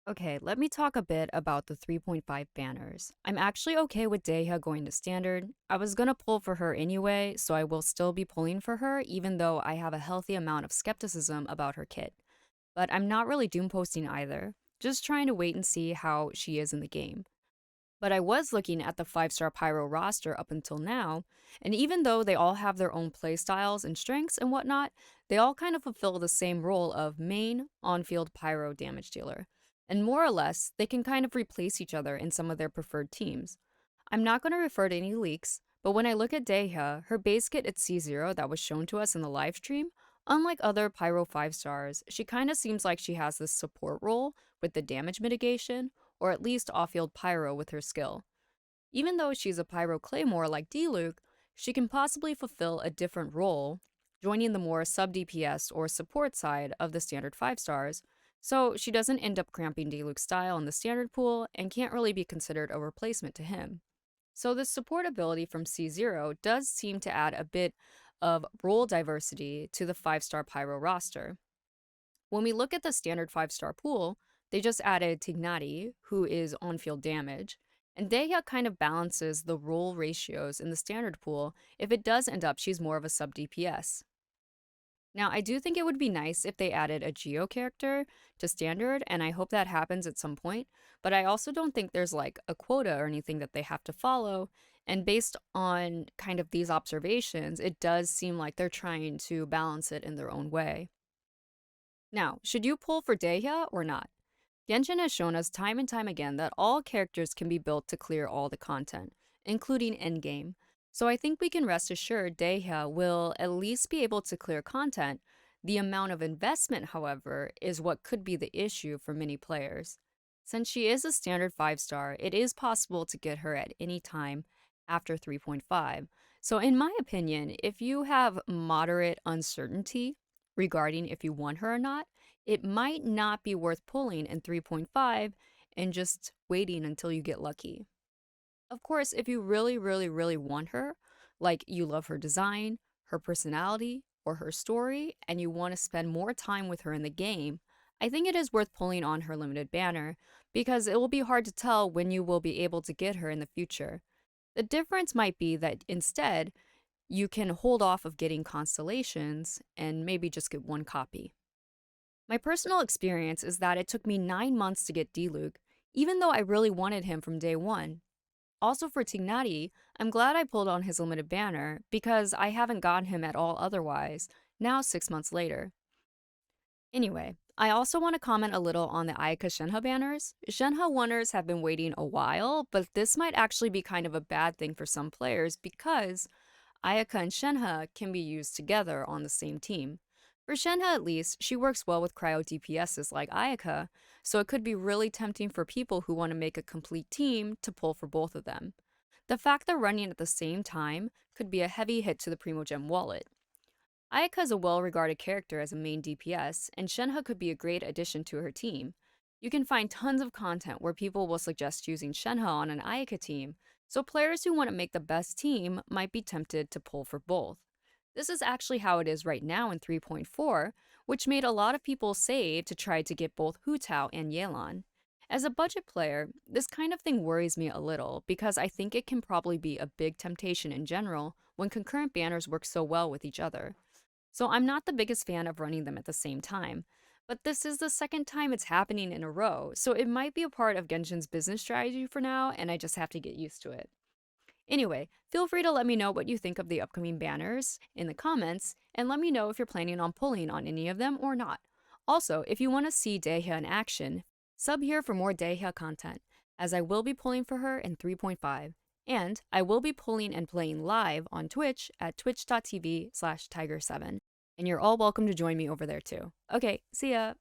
Okay, let me talk a bit about the 3.5 banners. I'm actually okay with Dehya going to standard. I was gonna pull for her anyway, so I will still be pulling for her, even though I have a healthy amount of skepticism about her kit. But I'm not really doom posting either, just trying to wait and see how she is in the game. But I was looking at the 5-star Pyro roster up until now, and even though they all have their own playstyles and strengths and whatnot, they all kind of fulfill the same role of main on field Pyro damage dealer. And more or less, they can kind of replace each other in some of their preferred teams. I'm not going to refer to any leaks, but when I look at Dehya, her base kit at C0 that was shown to us in the live stream, unlike other Pyro 5 stars, she kind of seems like she has this support role with the damage mitigation, or at least off-field pyro with her skill. Even though she's a pyro claymore like D-Luke, she can possibly fulfill a different role, joining the more sub-DPS or support side of the standard 5 stars, so she doesn't end up cramping D-Luke's style in the standard pool and can't really be considered a replacement to him. So this support ability from C0 does seem to add a bit of role diversity to the 5-star pyro roster. When we look at the standard 5-star pool, they just added Tignati, who is on field damage, and Dehya kind of balances the role ratios in the standard pool if it does end up she's more of a sub DPS. Now, I do think it would be nice if they added a Geo character to standard, and I hope that happens at some point, but I also don't think there's like a quota or anything that they have to follow. And based on kind of these observations, it does seem like they're trying to balance it in their own way. Now, should you pull for Dehya or not? Genshin has shown us time and time again that all characters can be built to clear all the content, including endgame. So I think we can rest assured Dehya will at least be able to clear content. The amount of investment, however, is what could be the issue for many players. Since she is a standard 5-star, it is possible to get her at any time after 3.5. So, in my opinion, if you have moderate uncertainty regarding if you want her or not, it might not be worth pulling in 3.5 and just waiting until you get lucky. Of course, if you really, really, really want her, like you love her design, her personality, or her story, and you want to spend more time with her in the game, I think it is worth pulling on her limited banner because it will be hard to tell when you will be able to get her in the future. The difference might be that instead, you can hold off of getting constellations and maybe just get one copy. My personal experience is that it took me 9 months to get D-Luke, even though I really wanted him from day one. Also for Tignati, I'm glad I pulled on his limited banner because I haven't gotten him at all otherwise, now 6 months later. Anyway, I also want to comment a little on the Ayaka Shenhe banners. Shenhe oneers have been waiting a while, but this might actually be kind of a bad thing for some players because Ayaka and Shenhe can be used together on the same team. For Shenhe at least, she works well with cryo DPSs like Ayaka, so it could be really tempting for people who want to make a complete team to pull for both of them. The fact they're running at the same time could be a heavy hit to the Primogem wallet. Ayaka is a well-regarded character as a main DPS, and Shenhe could be a great addition to her team. You can find tons of content where people will suggest using Shenhe on an Ayaka team, so players who want to make the best team might be tempted to pull for both. This is actually how it is right now in 3.4, which made a lot of people save to try to get both Hu Tao and Yelan. As a budget player, this kind of thing worries me a little because I think it can probably be a big temptation in general when concurrent banners work so well with each other. So I'm not the biggest fan of running them at the same time, but this is the second time it's happening in a row, so it might be a part of Genshin's business strategy for now, and I just have to get used to it. Anyway, feel free to let me know what you think of the upcoming banners in the comments, and let me know if you're planning on pulling on any of them or not. Also, if you want to see Dehya in action, sub here for more Dehya content, as I will be pulling for her in 3.5. And I will be pulling and playing live on Twitch at twitch.tv/tiger7. And you're all welcome to join me over there too. Okay, see ya!